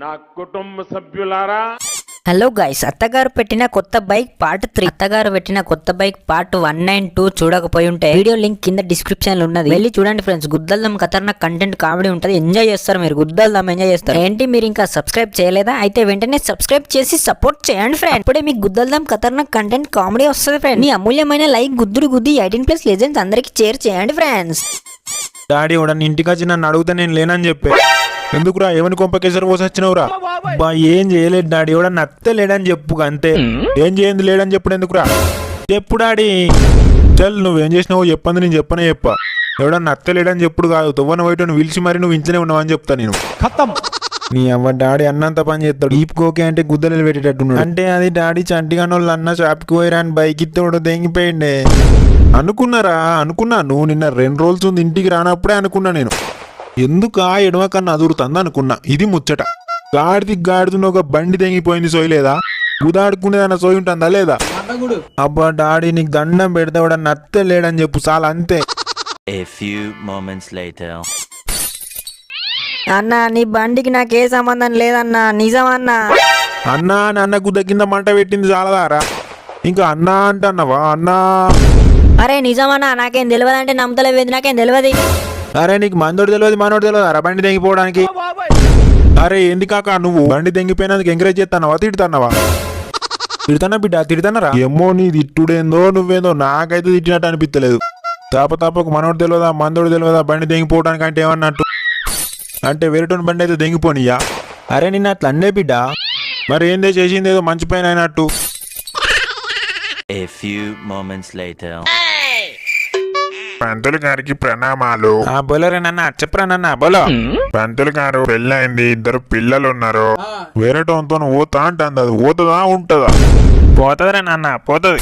నా కుటుంబ సభ్యులారా, హలో గైస్, అత్తగారు పెట్టిన కొత్త బైక్ పార్ట్ 3, అత్తగారు పెట్టిన కొత్త బైక్ పార్ట్ 1 and 2 చూడకపోయి ఉంటే వీడియో లింక్ కింద డిస్క్రిప్షన్ లో ఉన్నది, వెళ్ళి చూడండి ఫ్రెండ్స్. గుద్దల్దం ఖతర్నాక్ కంటెంట్ కామెడీ ఉంటది, ఎంజాయ్ చేస్తారు మీరు. గుద్దల్దం ఎంజాయ్ చేస్తారు. ఏంటి మీరు ఇంకా సబ్స్క్రైబ్ చేయలేదా? అయితే వెంటనే సబ్స్క్రైబ్ చేసి సపోర్ట్ చేయండి ఫ్రెండ్. ఇప్పుడే మీకు గుద్దల్దం ఖతర్నాక్ కంటెంట్ కామెడీ వస్తుంది ఫ్రెండ్. మీ అమూల్యమైన లైక్ గుద్ది 18+ లెజెండ్స్ అందరికి షేర్ చేయండి ఫ్రెండ్స్. డాడీ కూడా ఇంటికి వచ్చి నన్ను అడిగితే నేను లేనని చెప్పే. ఎందుకురా ఏమని కొంపకేసరి పోసి వచ్చినవురా? బా ఏం చేయలేదు డాడీ, ఎవడ నత్తే లేడని చెప్పు అంతే. ఏం చేయండి లేడని చెప్పుడు ఎందుకురా? చెప్పు డాడీ. చల్ నువ్వేం చేసినావో చెప్పంది, నేను చెప్పనే చెప్ప. ఎవడ నత్తే లేడని చెప్పుడు కాదు, తువ్వన పోయి పిలిచి మరి నువ్వు ఇంట్లోనే ఉన్నావని చెప్తా నేను. ఖతం. నీ అవ్వ డాడీ అన్నంత పని చేస్తాడు. ఈపుకోకే అంటే గుద్దలు పెట్టేటట్టున్నాడు. అంటే అది డాడీ చంటిగాని వాళ్ళు అన్న షాప్కి పోయిరా అని బైక్ ఇత్తోడు దెంగిపోయిండే అనుకున్నాను. నిన్న 2 రోజులు ఉంది ఇంటికి రానప్పుడే అనుకున్నా నేను. ఎందుకా ఎడమ కన్నా అదురుతుంది అనుకున్నా. ఇది ముచ్చట. గాడిదున్న ఒక బండి తెంగిపోయింది, సోయలేదా? ఉదాడుకునేదన్న సోయి ఉంటుందా లేదా? అబ్బా డాడీ నీకు దండం పెడితే కూడా నత్తే లేడని చెప్పు చాలా, అంతే. అన్నా నీ బండికి నాకే సంబంధం లేదన్నా, నిజమన్నా. అన్నా నన్న గుద్ద కింద మంట పెట్టింది చాలదారా? ఇంకా అన్నా అంటన్నావా? అన్నా అరే నిజమన్నా, నాకేం తెలియదు అంటే నమ్మతలేదు, నాకేం తెలియదు. అరే నీకు మందోడు తెలియదు మనోడు తెలియదు అరా బండి తెంగిపోవడానికి? అరే ఏంది కాక నువ్వు బండి తెంగిపోయినందుకు ఎంకరేజ్ చేస్తానవా తిడుతున్నావా? తిడతానా బిడ్డ, తిడతానరా? ఏమో నీ తిట్టుడేందో నువ్వేందో నాకైతే తిట్టినట్టు అనిపించలేదు. తాపకు మనోడు తెలియదా మందోడు తెలియదా బండి తెంగిపోవడానికి అంటే ఏమన్నట్టు? అంటే వేరేటోని బండి అయితే తెంగిపోనియా? అరే నిన్న అట్లా అన్నే బిడ్డ. మరి ఏందే చేసింది ఏదో మంచి పైన అయినట్టు. పంతులు గారికి ప్రణామాలు. బోలరే నన్న చెప్పరా నన్న బోలో. పంతులు గారు పెళ్ళైంది, 2 పిల్లలు ఉన్నారు. వేరేటోతో పోతా అంటుంది, అది పోతుందా ఉంటుందా? పోతుందిరా నాన్న, పోతుంది.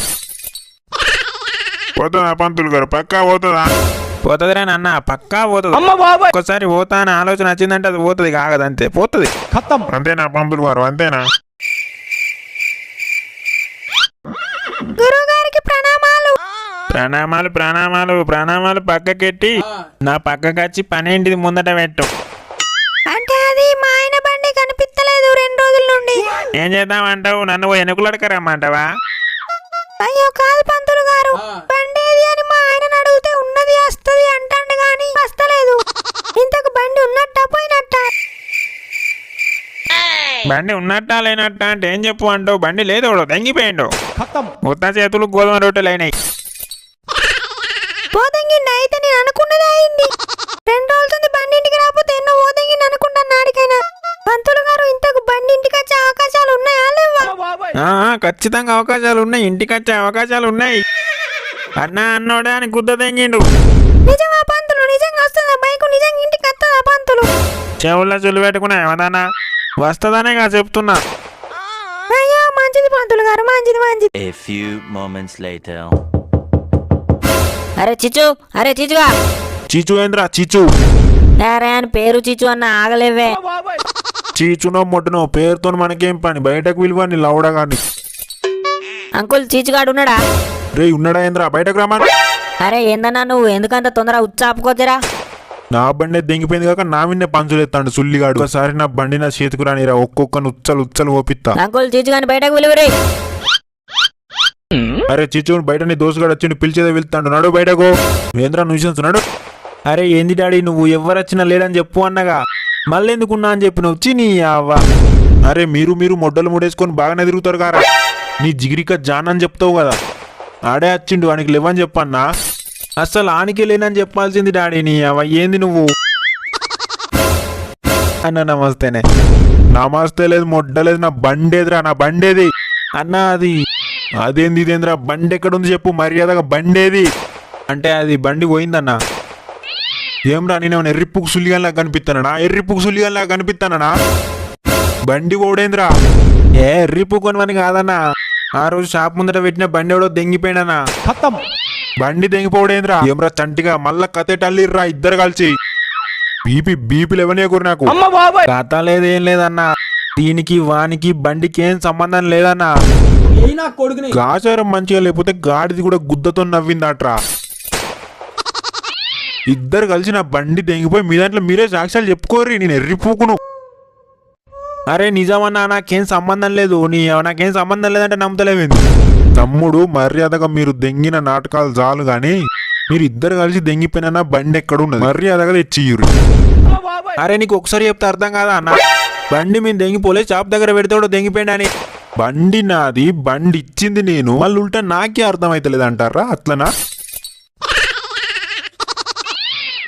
పోతుందా పంతులు గారు? పక్కా పోతుందా? పోతుందిరా నాన్న, పక్కా పోతుంది. ఒక్కసారి పోతా అని ఆలోచన వచ్చిందంటే అది పోతుంది, కాగదంతే పోతుంది. ఖతం. అంతేనా పంతులు గారు? అంతేనా? ప్రణామాలు పక్కకెట్టి నా పక్కకొచ్చి పనేంటిది ముందట పెట్టు. అంటే అది మా ఆయన బండి కనిపించలేదు 2 రోజుల నుండి. ఏం చేద్దామంటావు? నన్ను ఎనుకులడకరమ్మంటావా? అయ్యో కాదు పంతులు గారు, బండి ఏది అని మా ఆయన అడిగితే ఉన్నది వస్తుంది అంటాడు గాని వస్తలేదు. ఇంతకు బండి ఉన్నట్టా పోయినట్టా? బండి ఉన్నట్టా లేనట్టా అంటే ఏం చెప్పు అంటావు? బండి లేదు, తెంగిపోయిండు. ఉత్త చేతులు గోధుమ రొట్టెలు అయినాయి. పోతంగిండి అయితే నేను అనుకున్నది అయింది. 2 రోజులు బండి ఇంటికి రాకపోతే ఎన్నో పోతంగిండి అనుకుంటాను నాడికైనా. పంతులు గారు ఇంతకు బండి ఇంటికి వచ్చే అవకాశాలు ఉన్నాయా లేవా? ఖచ్చితంగా అవకాశాలు ఉన్నాయి, ఇంటికి వచ్చే అవకాశాలు ఉన్నాయి. అన్నోడే అని గుద్ద తెంగిండు. నిజమా పంతులు? నిజంగా వస్తుందా బైకు? నిజంగా ఇంటికి వస్తుందా పంతులు? చెవుల్లో చెల్లు పెట్టుకున్నా ఏమన్నా వస్తుందనేగా చెప్తున్నా. అయ్యో మంచిది పంతులు గారు, మంచిది. అరే చిచుగా. చీచు ఏంద్రా చీచు? అరే అని పేరు చిచు అన్న ఆగలేవే. చీచునో మొట్టనో పేరుతో మనకేం పని? బయటకు విలువని లౌడగాని. అంకుల్ చీచుగాడు ఉన్నాడా? రే ఉన్నాడా ఏంద్రా? బయటకు రామని. అరే ఏందన్నా నువ్వు ఎందుకంత తొందర ఉచ్చాపుకోవచ్చురా? నా బండి దెంగిపోయింది కాక నా విన్నే పంచులు ఎత్తాడు సుల్లిగాడు. ఒకసారి నా బండి నా చేతికి రానిరా, ఒక్కొక్కని ఉచ్చలు ఓపిత్తా. అంకుల్ చీచుగాని బయటకు విలువరే. అరే చిచ్చు బయట నీ దోసుగాడు వచ్చి పిలిచేదే వెళ్తాడు, నడు బయటకు. ఏంద్రా నువ్వు నడు. అరే ఏంది డాడీ నువ్వు ఎవరొచ్చినా లేడని చెప్పు అన్నగా, మళ్ళీ ఎందుకున్నా అని చెప్పి నువ్వు వచ్చి నీ అవ్వ. అరే మీరు మొడ్డలు ముడేసుకొని బాగానే తిరుగుతారు కారా. నీ జిగిరిక జాన్ అని చెప్తావు కదా, ఆడే వచ్చిండు వానికి లేవని చెప్పన్నా. అసలు ఆనికి లేనని చెప్పాల్సింది డాడీ. నీ అవ్వ ఏంది నువ్వు అన్న? నమస్తేనే. నమస్తే లేదు మొడ్డలేదు, నా బండేదిరా, నా బండేది అన్న. అదేంది ఇదేంద్రా? బండి ఎక్కడుంది చెప్పు మర్యాదగా, బండేది అంటే అది బండి పోయిందన్నా. ఏమ్రా నేనేమన్నా ఎర్రిప్పుకు సుల్లిగాల్లా కనిపిస్తానా? బండి పోడేంద్రా? ఎర్రిప్పుకు అని కాదన్నా, ఆ రోజు షాప్ ముందట పెట్టిన బండి ఎవడో దెంగిపోయినా. ఖతం. బండి దెంగిపోడేంద్రా? ఏమ్రా చంటిగా మళ్ళా కథేటల్లిర్రా ఇద్దరు కలిసి. బీపీ లేవనేకూరు నాకు. కథ లేదేం లేదన్నా, దీనికి వానికి బండికి ఏం సంబంధం లేదన్నా. గాచారం మంచిగా లేకపోతే గాడిది కూడా గుద్దతో నవ్విందట్రా. ఇద్దరు కలిసి నా బండి తెంగిపోయి మీ దాంట్లో మీరే సాక్ష్యాలు చెప్పుకోర్రి, నేను ఎర్రిపోకును. అరే నిజమన్నా నాకేం సంబంధం లేదు నాకేం సంబంధం లేదంటే నమ్మతలేవింది. తమ్ముడు మర్యాదగా మీరు దెంగిన నాటకాలు చాలు గాని మీరు ఇద్దరు కలిసి దెంగిపోయినా బండి ఎక్కడున్నది మర్యాదగా తెచ్చియ్యురు. అరే నీకు ఒకసారి చెప్తే అర్థం కాదా అన్న, బండి మేము దెంగిపోలే షాప్ దగ్గర పెడితే దెంగిపోయింది అని. బండి నాది, బండి ఇచ్చింది నేను, మళ్ళీ ఉల్టా నాకే అర్థమైతలేదు అంటారా అట్లనా?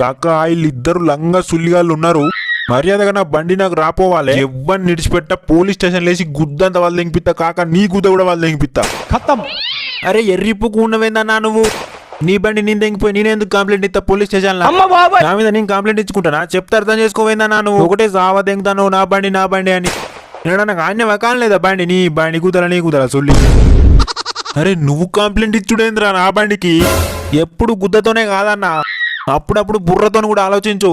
కాక వీళ్ళిద్దరు లంగా సుల్లిగాళ్ళు ఉన్నారు, మర్యాదగా నా బండి నాకు రాపోవాలి. ఎవ్వరిని నిడిచిపెట్ట పోలీస్ స్టేషన్ లేసి గుద్దంత వాళ్ళు దెంగిపిత్తా, కాక నీ గుద్ద కూడా వాళ్ళు దెంగిపిత్తా. ఖతం. అరే ఎర్రిప్పుకు ఉన్నవేందన్నా నువ్వు, నీ బండి నేను దెంగిపోయి నేనెందుకు కంప్లైంట్ ఇస్తా పోలీస్ స్టేషన్ లో? నా మీద నేను కంప్లైంట్ ఇచ్చుకుంటానా? చెప్తే అర్థం చేసుకోవేందన్నా నువ్వు, ఒకటే సావా దెంగుతాను నా బండి అని. నేను నాకు ఆయన వకాలేదా బండి, నీ బండి కుదరా సొల్లి. అరే నువ్వు కంప్లైంట్ ఇచ్చుడేంద్రా నా బండికి? ఎప్పుడు గుద్దతోనే కాదన్నా, అప్పుడప్పుడు బుర్రతో కూడా ఆలోచించు.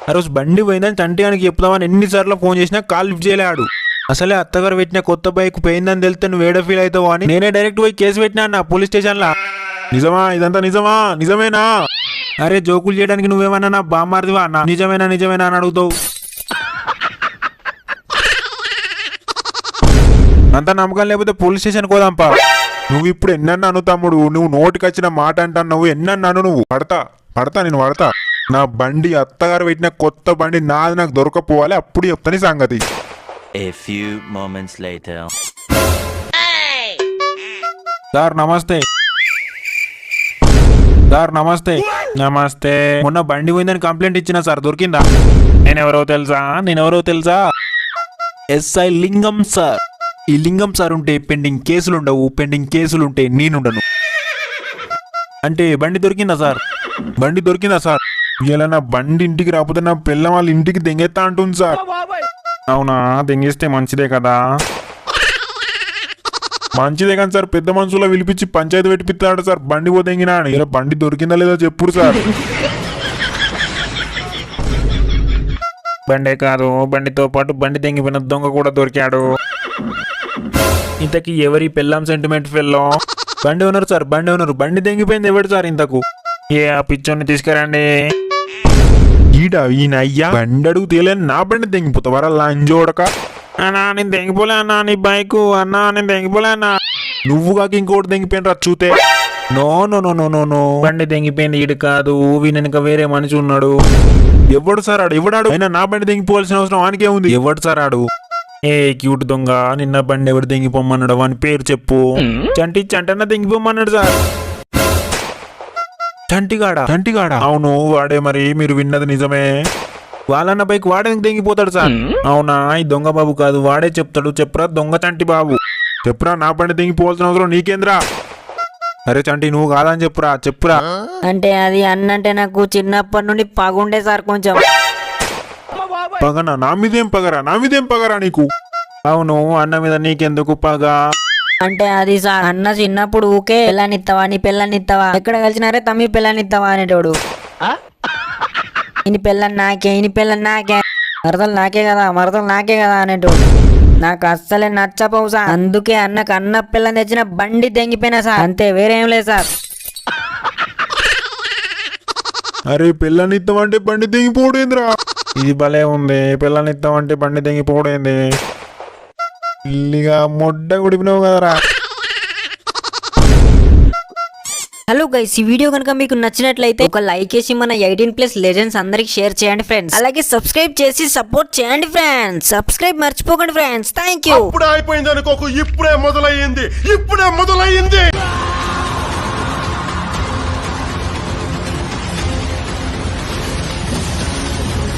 ఆ రోజు బండి పోయిందని చంటిగానికి చెప్తామని ఎన్నిసార్లు ఫోన్ చేసినా కాల్ లిఫ్ట్ చేయలేడు. అసలే అత్తగారు పెట్టిన కొత్త బైక్ పోయిందని తెలిస్తే నువ్వు వేడ ఫీల్ అవుతావు అని నేనే డైరెక్ట్ పోయి కేసు పెట్టినా అన్న పోలీస్ స్టేషన్ లా. నిజమా ఇదంతా? నిజమేనా? అరే జోకులు చేయడానికి నువ్వేమన్నా నా బామ్మారిదివా అన్న? నిజమేనా అని అడుగుతావు. అంత నమ్మకం లేకపోతే పోలీస్ స్టేషన్ కోదాంపా. నువ్వు ఇప్పుడు ఎన్నన్నాను తమ్ముడు, నువ్వు నోటికి వచ్చిన మాట అంటున్నావు, ఎన్నన్నాను నువ్వు? నేను పడతా. నా బండి అత్తగారు పెట్టిన కొత్త బండి నాది, నాకు దొరకపోవాలి, అప్పుడు చెప్తాను సంగతి. A few moments later. Sir నమస్తే. నమస్తే. మొన్న బండి పోయిందని కంప్లైంట్ ఇచ్చిన సార్, దొరికిందా? నేనెవరో తెలుసా? ఎస్ఐ లింగం సార్. ఈ లింగం సార్ ఉంటే పెండింగ్ కేసులు ఉండవు, పెండింగ్ కేసులు ఉంటే నేనుండను. అంటే బండి దొరికిందా సార్? ఇలా నా బండి ఇంటికి రాకపోతే నా పిల్ల వాళ్ళ ఇంటికి దెంగెత్తా అంటుంది సార్. అవునా? దెంగేస్తే మంచిదే కదా. మంచిదే కానీ సార్, పెద్ద మనుషుల్లో పిలిపించి పంచాయతీ పెట్టిపిస్తాడు సార్ బండి పోతెంగినా అని. ఇలా బండి దొరికిందా లేదో చెప్పుడు సార్. బండే కాదు, బండితో పాటు బండి తెంగిపోయిన దొంగ కూడా దొరికాడు. ఇంతకీ ఎవరి పెళ్ళాం సెంటిమెంట్ ఫెల్లో? బండి ఉన్నారు సార్, బండి తెంగిపోయింది ఎవడు సార్ ఇంతకు? ఆ పిచ్చోని తీసుకురండి. ఈయన అయ్యా బండి అడుగు తీయలేని నా బండి తెంగిపోతావరా లంజోడక? అన్నా నేను తెంగిపోలే అన్నా, నీ బైకు అన్నా నేను తెంగిపోలే అన్నా. నువ్వు కాక ఇంకోటి తెంగిపోయిన చూతే. నో, బండి తెంగిపోయింది ఈడు కాదు, వీనక వేరే మనిషి ఉన్నాడు. ఎవడు సార్ ఆడు? ఎవడాడు? అయినా నా బండి తెంగిపోవాల్సిన అవసరం వానికే ఉంది. ఎవడు సార్ ఆడు? ఏ క్యూట్ దొంగ, నిన్న బండి ఎవడు తెంగిపోమన్నాడు? వాని పేరు చెప్పు. చంటన్న తెంగిపోమన్నాడు సార్. చంటిగాడా? అవును వాడే. మరి మీరు విన్నది నిజమే. వాళ్ళన్న బైక్ వాడే తెంగిపోతాడు సార్. అవునా? ఈ దొంగ బాబు కాదు, వాడే చెప్తాడు. చెప్పరా దొంగ చంటి బాబు, చెప్పురా నా బండి తెంగిపోవాల్సిన అవసరం నీకేంద్రా? అరే చంటి నువ్వు కాదని చెప్పురా. అంటే అది అన్నంటే నాకు చిన్నప్పటి నుండి పగుండే సార్ కొంచెం. పగనా? నా మీదేం పగరా నీకు? అవును, అన్న మీద నీకెందుకు పగ? అంటే అది సార్, అన్న చిన్నప్పుడు ఊకే నీ పెళ్ళాన్నిస్తావా ఎక్కడ కలిసినారే తమ్మి పెళ్ళాన్నిస్తావా అనేటోడు. ఇని పెళ్ళని నాకే మరదలు నాకే కదా అనేటోడు. నాకు అస్సలే నచ్చపోవు సార్. అందుకే అన్నకు అన్న పిల్లని తెచ్చిన బండి తెంగిపోయినా సార్, అంతే, వేరేం లేదు సార్. అరే పిల్లనిస్తామంటే బండి తెంగిపోడేంద్రా? ఇది భలే ఉంది. పిల్లనిస్తామంటే బండి తెంగిపోడేంది? ఇల్లిగా మొడ్డ గుడిపినావు కదరా. హలో గైస్, ఈ వీడియో కనుక మీకు నచ్చినట్లయితే ఒక లైక్ చేసి మన 18+ లెజెండ్స్ అందరికి షేర్ చేయండి ఫ్రెండ్స్. అలాగే సబ్స్క్రైబ్ చేసి సపోర్ట్ చేయండి ఫ్రెండ్స్. సబ్స్క్రైబ్ మర్చిపోకండి ఫ్రెండ్స్. Thank you. ఇప్పుడే అయిపోయింది అనుకోకు, ఇప్పుడే మొదలయ్యింది.